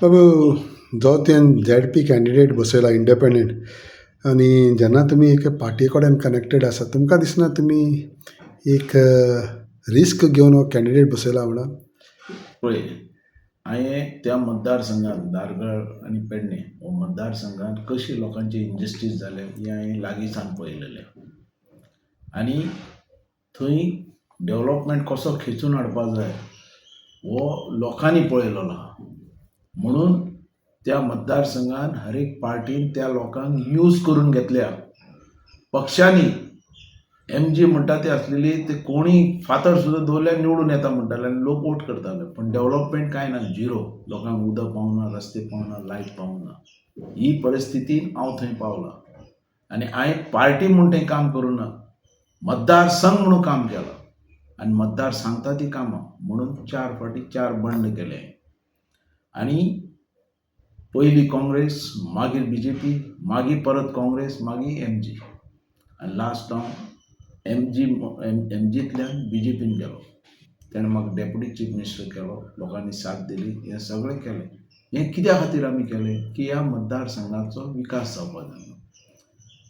बाबू जो तुवें ZP candidate बसयला independent आनी जेन्ना तुमी एक पार्टी कडेन कनेक्टेड आसा तुमकां दिसना तुमी एक रिस्क घेवन हो कॅन्डिडेट बसयला म्हणून? पळय, हांवें त्या मतदारसंघात धारगळ आनी पेडणे हो मतदारसंघात कशी लोकांची इनजस्टीस जाल्या ही हांवें लागींच्यान पळयलेलें. आनी थंय डेव्हलपमेंट कसो खेचून हाडपाक जाय हो लोकांनी पळयलेलो आहा. म्हणून त्या मतदारसंघात हर एक पार्टीन त्या लोकांक यूज करून घेतल्या. पक्षांनी MG म्हणटा ते असलेली ते कोणी फातर सुद्दां दवरल्यार निवडून येता म्हणटाले आनी लोक वोट करताले, पण डेव्हलपमेंट कांय ना, झिरो. लोकांक उदक पावना, रस्ते पावना, लायट पावना. ही परिस्थितीन हांव थंय पावलां. आनी हांवें पार्टी म्हूण तें काम करूं ना, मतदारसंघ म्हणून काम केलां. आनी मतदार सांगता ती कामां म्हणून 4 फावटी 4 बंड केले. आनी पयलीं काँग्रेस, मागीर BJP, मागीर परत काँग्रेस, मागीर MG, आनी लास्ट हांव MGंतल्यान BJPन गेलो. तेणें म्हाका डेप्युटी चीफ मिनिस्टर केलो, लोकांनी साथ दिली, हें सगळें केलें. हें कित्या खातीर आमी केलें की ह्या मतदारसंघाचो विकास जावपाक जाय.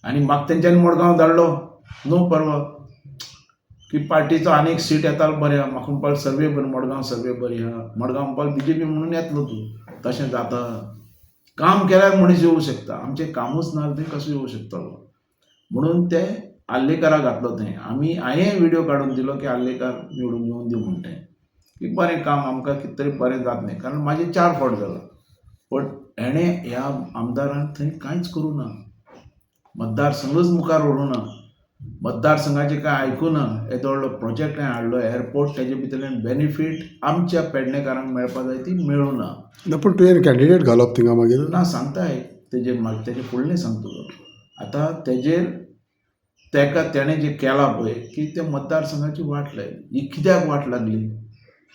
आनी म्हाका तेंच्यांनी मडगांव धाडलो, नो परवा, की पार्टीचो आनीक सीट येतालो बरें आहा. म्हाका म्हणपाक सर्वे बरी, मडगांव सर्वे बरी आहा. मडगांव म्हणपाक BJP म्हणून येतलो तूं. तशें जाता. काम केल्यार मनीस येवं शकता. आमचें कामूच ना थंय कसो येवं शकतलो. म्हणून ते आल्लेकाराक घातलो थंय. हांवें व्हिडिओ काडून दिलो की आल्लेकार निवडून येवन दी म्हणून तें, की बरें काम आमकां कितें तरी बरें जातलें. कारण म्हाजे 4 फावट जाला. पण हेणें ह्या आमदारान थंय कांयच करूं ना. मतदारसंघच मुखार व्हरूं ना. मतदारसंघाचें कांय आयकूं ना. येदो व्हडलो प्रोजेक्ट हांवें हाडलो, एअरपोर्ट, तेजे भितरल्यान बेनिफीट आमच्या पेडणेकारांक मेळपाक जाय ती मेळूं ना. ना पूण तुवें कॅन्डिडेट घालप थिंगा मागीर? ना, सांगता तेजेर मागीर तेजे फुडलें सांगता. आतां तेजेर तेणें जें केलां पळय की त्या मतदारसंघाची वाट लायली. ही कित्याक वाट लागली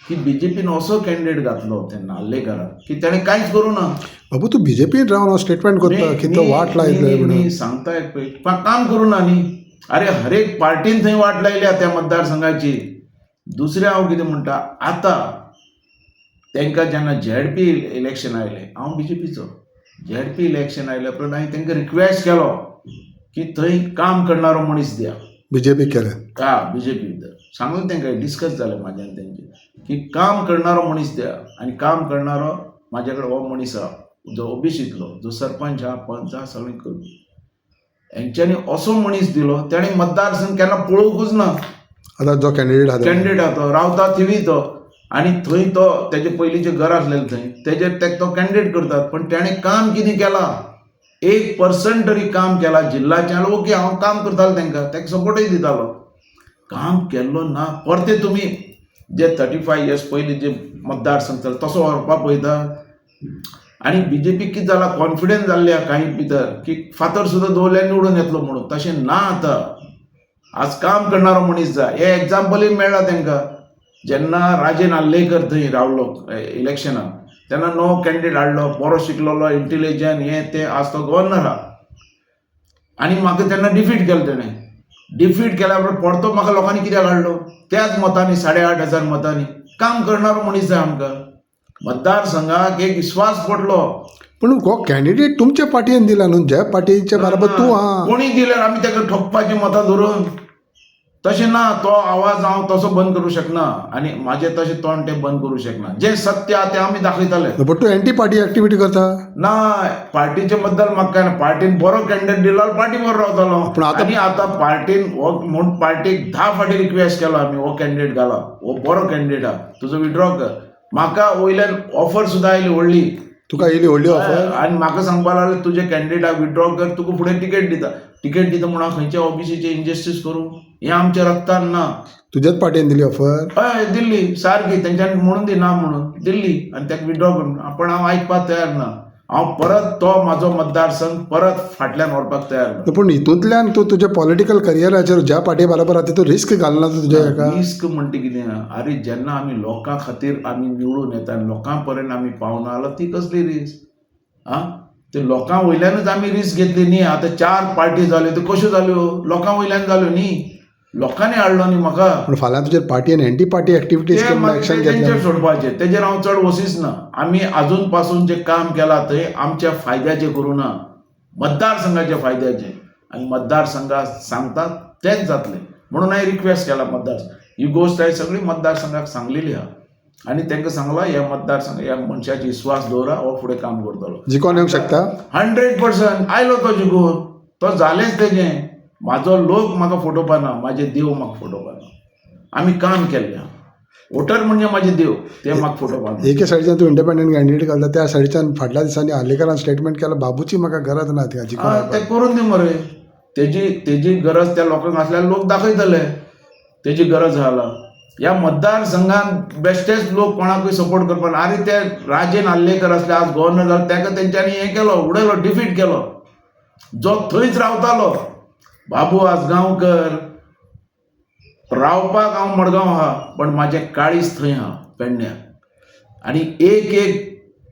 की BJPन असो कॅन्डिडेट घातलो तेन्ना आल्लेकाराक की तेणें कांयच करूं ना. बाबू तूं BJPन रावन हो स्टेटमेंट करता की तो वाट लायतले म्हणून? सांगता पळय, काम करूं ना न्ही. अरे हर एक पार्टीन थंय वाट लायल्या त्या मतदारसंघाची. दुसरें हांव कितें म्हणटा, आतां तांकां जेन्ना ZP इलेक्शन आयलें, हांव BJPचो, ZP इलेक्शन आयल्या उपरांत हांवें तांकां रिक्वेस्ट केलो की थंय काम करणारो मनीस दिया. BJP केलें? BJP भितर सांगून तांकां डिस्कस जालें म्हाजें आनी तेंचें की काम करणारो मनीस दिया. आनी काम करणारो म्हाजे कडेन हो मनीस आहा, जो OBCतलो, जो सरपंच आहा, पंच आहा, सगळें करपी. हेंच्यांनी असो मनीस दिलो, तेणें मतदारसंघ केन्ना पळोवंकूच ना. आतां जो कॅन्डिडेट आहा तो रावता थिवी तो, आनी थंय तो तेजे पयलींचें घर आसलेलें थंय, तेजेर तो कॅन्डिडेट करतात. पण तेणें काम कितें केलां? 1% तरी काम केलां जिल्ल्याचें. ओके, हांव काम करतालो तांकां सपोर्टूय दितालो. काम केल्लो ना. परते तुमी जे 35 इयर्स पयलीं जे मतदारसंघ चलता तसो व्हरपाक पळयता. आनी BJP कितें जालां, कॉन्फिडन्स जाल्ल्या कांय भितर की फातर सुद्दां दवरल्यार निवडून येतलो म्हणून. तशें ना. आतां आज काम करणारो मनीस जाय. हें एग्जाम्पलूय मेळ्ळां तांकां. जेन्ना राजेन आल्लेकर थंय रावलो इलेक्शनाक, तेन्ना नवो कॅन्डिडेट हाडलो, बरो शिकलेलो, इंटेलिजंट, हें तें. आज तो गव्हर्नर आहा. आनी म्हाका तेन्ना डिफीट केलो तेणें. डिफीट केल्या उपरांत परतो म्हाका लोकांनी कित्याक हाडलो? त्याच मतांनी, 8,500 मतांनी. काम करणारो मनीस जाय आमकां. मतदारसंघाक एक विस्वास पडलो. पूण हो कॅन्डिडेट तुमच्या पार्टयेन दिला न्हू, ज्या पार्टीच्या बरोबर तूं आहा. कोणी दिल्यार आमी ताका ठोकपाचें मतां धरून? तशें ना. तो आवाज हांव तसो बंद करूं शकना आनी म्हाजें तशें तोंड तें बंद करूं शकना. जें सत्य आहा तें आमी दाखयतले. बट तूं एंटी पार्टी एक्टिविटी करता? ना, पार्टीचे बद्दल म्हाका काय ना. पार्टीन बरो कॅन्डिडेट दिलो, पार्टी बरो रावतालो. आनी आतां पार्टीन हो म्हूण पार्टीक 10 फावटी रिक्वेस्ट केलो आमी, हो कॅन्डिडेट घाला, हो बरो कॅन्डिडेट आहा, तुजो विड्रॉ कर. म्हाका वयल्यान ऑफर सुद्दां आयली व्हडली. तुका येयली व्हडली ऑफर? आनी म्हाका सांगपाक लागले तुजे कॅन्डिडेटाक विड्रॉ कर, तुका फुडें टिकेट दिता. टिकेट दिता म्हूण हांव खंयच्या OBCचे इनजस्टीस करूं? हें आमच्या रक्तान ना. तुज्याच पार्टयेन दिली ऑफर? हय, दिल्ली सारकी. तेंच्यांनी म्हणून दी ना म्हणून दिल्ली आनी ताका विड्रॉ करून. पण हांव आयकपाक तयार ना. हांव परत तो म्हाजो मतदारसंघ परत फाटल्यान व्हरपाक तयार ना. पूण हितूंतल्यान तूं तुज्या पॉलिटिकल करियराचेर ज्या पार्टी बरोबर आहा तितून रिस्क घालना तुज्या हेका? रिस्क म्हणटा कितें? अरे जेन्ना आमी लोकां खातीर आमी निवडून येता आनी लोकां पर्यंत आमी पावना जाल्यार ती कसली रिस्क? ते लोकां वयल्यानूच आमी रिस्क घेतली न्ही. आतां 4 पार्टी जाल्यो त्यो कश्यो जाल्यो? लोकां वयल्यान जाल्यो न्ही. लोकांनी हाडलो न्ही म्हाका. पूण फाल्यां तुजेर पार्टीन एंटी पार्टी एक्टिविटीज ते केन्ना मागीर एक्शन तेंचेर घेतलें सोडपाचें, तेजेर हांव चड वसीच ना. आमी आजून पासून जें काम केलां थंय आमच्या फायद्याचें करूं ना, मतदारसंघाच्या फायद्याचें. आनी मतदारसंघाक सांगतात तेंच जातलें म्हणून हांवें रिक्वेस्ट केला मतदार. ही गोश्ट हांवें सगळी मतदारसंघाक सांगलेली आहा आनी तांकां सांगलां ह्या मतदारसंघ ह्या मनशाची विस्वास दवरा, हो फुडें काम करतलो. जिखोन येवंक शकता. 100% आयलो तो जिखून. तो जालेंच तेजें. म्हाजो लोक म्हाका फोटोवपाना, म्हाजे देव म्हाका फोटोवपाना. आमी काम केल्लें. वोटर म्हणजे म्हाजे देव, ते म्हाका फोटोवपाना. एके सायडीच्यान तूं इंडिपेंडंट कॅन्डिडेट घालता, त्या सायडीच्यान फाटल्या दिसांनी हार्लेकरान स्टेटमेंट केला बाबूची म्हाका गरज ना त्या जिखून. ते करून दी मरे. तेजी गरज त्या लोकांक आसल्यार लोक दाखयतले तेजी गरज आहा. ह्या मतदारसंघान बेश्टेच लोक कोणाकूय सपोर्ट करपाना. आरे ते राजेन हार्लेकर असले आज गव्हर्नर जालो, ताका तेंच्यांनी हें केलो, उडयलो, डिफीट केलो. जो थंयच रावतालो बाबू आजगांवकर, रावपाक हांव मडगांव आहा पण म्हाजें काळीज थंय आहा पेडण्यां. आनी एक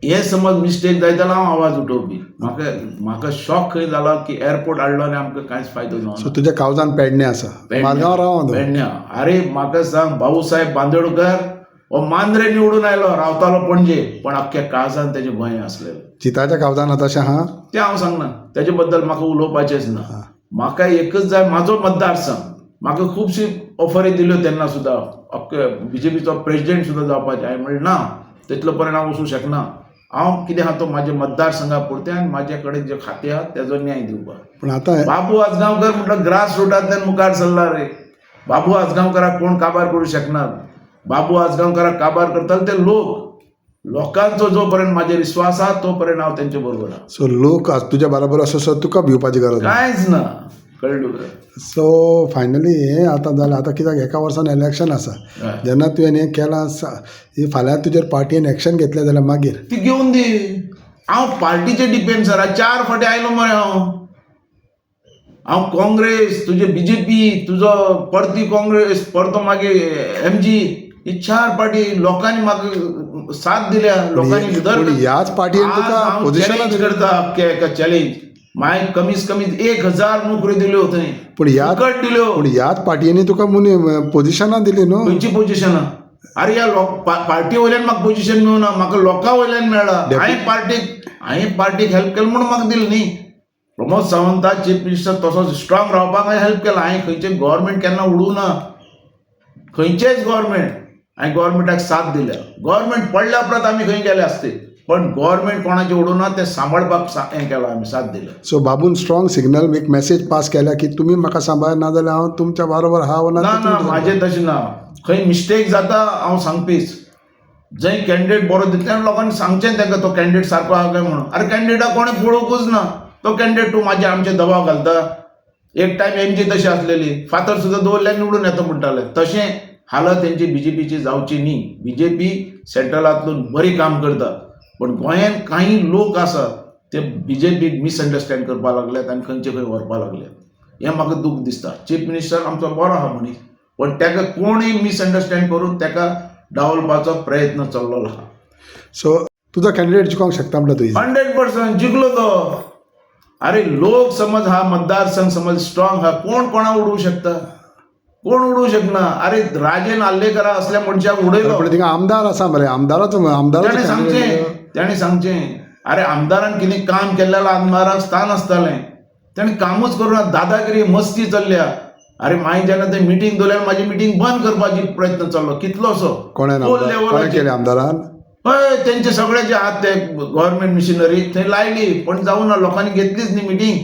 हे समज मिस्टेक जायत जाल्यार हांव आवाज उठोवपी. म्हाका शॉक खंय जाला की एअरपोर्ट हाडलो आनी आमकां कांयच फायदो सो जावना. तुज्या कावजान पेडणे आसा, मारगांव राव. पेडण्यां. आरे म्हाका सांग, भाऊसाहेब बांदोडकर हो मांद्रे निवडून आयलो, रावतालो पणजे, पण अख्ख्या काळजान तेजें गोंय आसलेलें. चिताच्या कावजान तशें आहा तें हांव सांगना, तेजे बद्दल म्हाका उलोवपाचेंच ना. म्हाका एकच जाय, म्हाजो मतदारसंघ. म्हाका खुबशी ऑफरी दिल्यो तेन्ना सुद्दां, अख्खे BJPचो प्रेसिडेंट सुद्दां जावपाचें. हांवें म्हणलें ना, तितलो पर्यंत हांव वचूं शकना. हांव कितें आहा तो म्हाज्या मतदारसंघा पुरतें आनी म्हाजे कडेन जे खातें आहा तेजो न्याय दिवपाक. पूण आतां बाबू आजगांवकर म्हणटा ग्रास रुटांतल्यान मुखार सरला रे. बाबू आजगांवकराक कोण काबार करूं शकनात. बाबू आजगांवकराक काबार करताले ते लोकांचो जो पर्यंत म्हाजेर विस्वास आहा तो पर्यंत हांव तेंचे बरोबर आहा. सो लोक आज तुज्या बरोबर आसा, सो तुका भिवपाची गरज ना. कांयच ना. कळ्ळें तुका. सो फायनली हें आतां जालें. आतां कित्याक एका वर्सान इलेक्शन आसा, जेन्ना तुवें हें केलां, फाल्यां तुजेर पार्टीन एक्शन घेतलें जाल्यार मागीर ती घेवन दी. हांव पार्टीचेर डिपेंड सर. 4 फावटी आयलो मरे हांव काँग्रेस, तुजे BJP, तुजो परती काँग्रेस, परतो मागीर MG, ही 4 पार्टी लोकांनी म्हाका साथ दिल्या. लोकांनी पूण ह्याच पार्टीन तुका पोजिशनां चॅलेंज दिली. करता अख्ख्या एका चॅलेंज. मागीर कमीत कमी 1000 नोकऱ्यो दिल्यो थंय. पूण फुकट दिल्यो. ह्याच पार्टीनी तुका पोजिशनां दिली न्हू. खंयची पोजिशनां? अरे ह्या पार्टी वयल्यान म्हाका पोजिशन मेळना, म्हाका लोकां वयल्यान मेळ्ळा. हांवें पार्टीक हेल्प केलें म्हणून म्हाका दिलें न्ही. प्रमोद सावंताक चीफ मिनिस्टर तसोच स्ट्रॉंग रावपाक हांवें हेल्प केला. हांवें खंयचें गव्हर्मेंट केन्ना उडोवं ना. खंयचेच गव्हर्मेंट हांवें गव्हर्मेंटाक साथ दिल्या. गव्हर्मेंट पडल्या उपरांत आमी खंय गेले आसते, पण गव्हर्मेंट कोणाचें उडोवना, तें सांबाळपाक हें केलां आमी, साथ दिल्या. सो बाबून स्ट्रॉंग सिग्नल, एक मेसेज पास केल्या की तुमी म्हाका सांबाळ, ना जाल्यार हांव तुमच्या बरोबर आहा वा ना. म्हाजें तशें ना. खंय मिस्टेक जाता हांव सांगपीच. जंय कॅन्डिडेट बरो दिता लोकांनी सांगचें ताका तो कॅन्डिडेट सारको आहा काय म्हणून. अरे कॅन्डिडेटाक कोणें पळोवंकूच ना. तो कॅन्डिडेट तूं आमचे दबाव घालता. एक टायम MG तशी आसलेली, फातर सुद्दां दवरल्यार निवडून येता म्हणटाले. तशें हालत तेंची BJPची जावची न्ही. BJP सेंट्रलांतून बरी काम करता, पण गोंयांत काही लोक आसा ते BJPक मिसअंडरस्टँड करपाक लागल्यात आनी खंयचे खंय व्हरपाक लागल्यात. हें म्हाका दूख दिसता. चीफ मिनिस्टर आमचो बरो आहा मनीस, पण ताका कोणूय मिसअंडरस्टँड करून ताका डावलपाचो प्रयत्न चल्लो आहा. सो तुजो कॅन्डिडेट जिखोंक शकता म्हणटा तुवें. 100% जिखलो तो. अरे लोक समज हा मतदारसंघ समज स्ट्रॉंग हा, कोण कोणा उडवू शकता? कोण उडवू शकना. अरे राजेन हार्लेकरा असल्या मनशाक उडयलो. पण थिंगा आमदार आसा मरे, ताणें सांगचें. अरे आमदारान कितें काम केल्लें आमदाराक स्थान आसतालें, ताणें कामूच करूना. दादागिरी मस्ती चल्ल्या. अरे मागीर जेन्ना थंय मिटींग दवरल्यार म्हाजी मिटींग बंद करपाची प्रयत्न चल्लो. कितलोसो कोणें केलें आमदारान? हय, तेंचे सगळे जे आहात ते गव्हर्मेंट मिशनरी थंय लायली, पण जावं ना. लोकांनी घेतलीच न्ही मिटींग.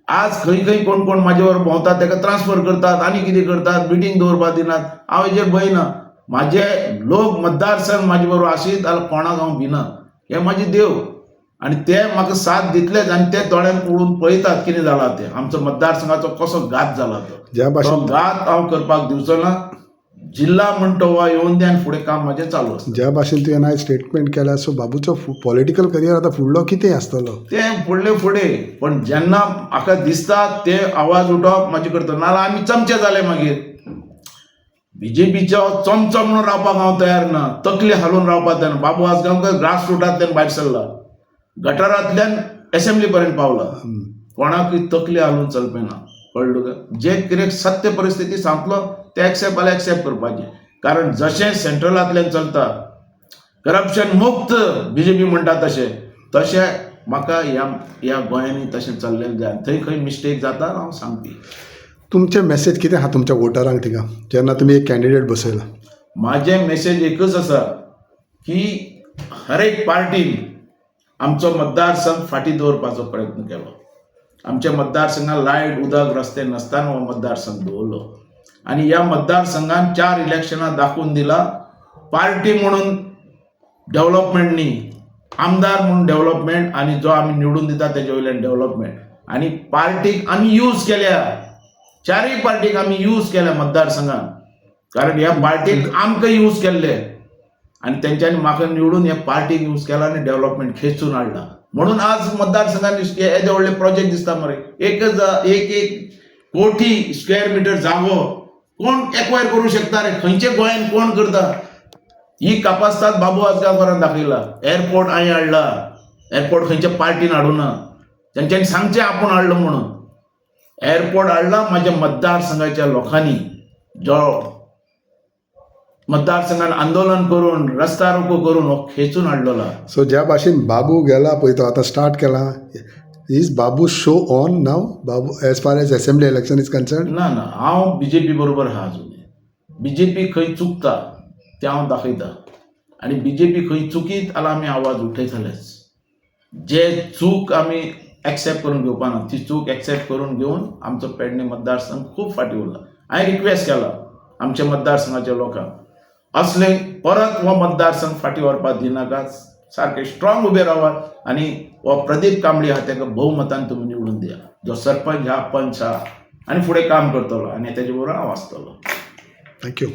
आज खंय खंय कोण कोण म्हाजे बरोबर भोंवतात, ताका ट्रान्सफर करतात, आनी कितें करतात, मिटींग दवरपाक दिनात. हांव हेजेर भंयना. म्हाजे लोक मतदारसंघ म्हाजे बरोबर आशीत जाल्यार कोणाक हांव भिना. हे म्हाजे देव आनी ते म्हाका साथ दितलेच. आनी ते दोळ्यान पळोवन पळयतात कितें जालां तें. आमचो मतदारसंघाचो कसो घात जाला तो घात हांव करपाक दिवचो ना. जिल्हा म्हणटो वा येवन द्या आनी फुडें काम म्हाजें चालू आसता. ज्या भाशेन तुवें आयज स्टेटमेंट केला, सो बाबूचो पॉलिटिकल करियर आतां फुडलो कितें आसतलो? तें फुडें. पण जेन्ना म्हाका दिसता ते आवाज उठोवप म्हाजे करता. नाल्यार आमी चमचे जाले मागीर. BJPचो चमचो म्हणून रावपाक हांव तयार ना. तकली हालोवन रावपाक जायना. बाबू आजगांवकर ग्रास रुटांतल्यान भायर सरला, गटारांतल्यान एसेंब्ली पर्यंत पावला. कोणाकूय तकली हालोवन चलपी ना. कळलं का? जे कितें सत्य परिस्थिती सांगतलो ते एक्सेप्ट करपाचें. कारण जशें सेंट्रलांतल्यान चलता करप्शन मुक्त BJP म्हणटा तशें म्हाका ह्या गोंयांनी तशें चल्लेलें जाय. थंय खंय मिस्टेक जाता हांव सांगपी. तुमचें मेसेज कितें आहा तुमच्या वोटरांक थिंगा जेन्ना तुमी एक कॅन्डिडेट बसयला? म्हाजें मेसेज एकच आसा की हर एक पार्टीन आमचो मतदारसंघ फाटीं दवरपाचो प्रयत्न केलो. आमच्या मतदारसंघात लायट उदक रस्ते नासतना हो मतदारसंघ दवरलो आनी ह्या मतदारसंघान 4 इलेक्शनां दाखोवन दिला पार्टी म्हणून डेव्हलपमेंट न्ही, आमदार म्हणून डेव्हलपमेंट आनी जो आमी निवडून दिता तेजे वयल्यान डेव्हलपमेंट. आनी पार्टीक आमी यूज केल्या, 4य पार्टीक आमी यूज केल्या मतदारसंघात. कारण ह्या पार्टीक आमकां यूज केल्ले आनी तेंच्यांनी म्हाका निवडून ह्या पार्टीक यूज केला आनी डेव्हलपमेंट खेचून हाडला. म्हणून आज मतदारसंघात येदे व्हडले प्रोजेक्ट दिसता मरे. एक कोटी स्क्वेअर मिटर जागो कोण एक्वायर करूं शकता रे? खंयचे गोंयान कोण करता? ही कापासतात बाबू आजगांवकारान दाखयला. एअरपोर्ट हांवें हाडला, एअरपोर्ट खंयच्या पार्टीन हाडूना, तेंच्यांनी सांगचें आपूण हाडलो म्हणून. एअरपोर्ट हाडला म्हाज्या मतदारसंघाच्या लोकांनी, जो मतदारसंघान आंदोलन करून रस्ता रोको करून हो खेचून हाडलेला. सो ज्या भाशेन बाबू गेला पळय तो आतां स्टार्ट केला, is Babu show on now Babu as far as assembly election is concern? ना हांव BJP बरोबर आहा अजून. BJP खंय चुकता तें हांव दाखयता आनी BJP खंय चुकीत जाल्यार आमी आवाज उठयतलेच. जे चूक आमी एक्सेप्ट करून घेवपा ना ती चूक एक्सेप्ट करून घेवन आमचो पेडणे मतदारसंघ खूब फाटीं उरला. हांवें रिक्वेस्ट केला आमच्या मतदारसंघाच्या लोकांक असले परत हो मतदारसंघ फाटीं व्हरपाक दिनाकात, सारके स्ट्रॉंग उबे रावात आनी हो प्रदीप कांबळी आहा ताका भोवमतान तुमी निवडून दिया, जो सरपंच आहा, पंच आहा आनी फुडें काम करतलो आनी तेजे बरोबर हांव आसतलो. थँक्यू.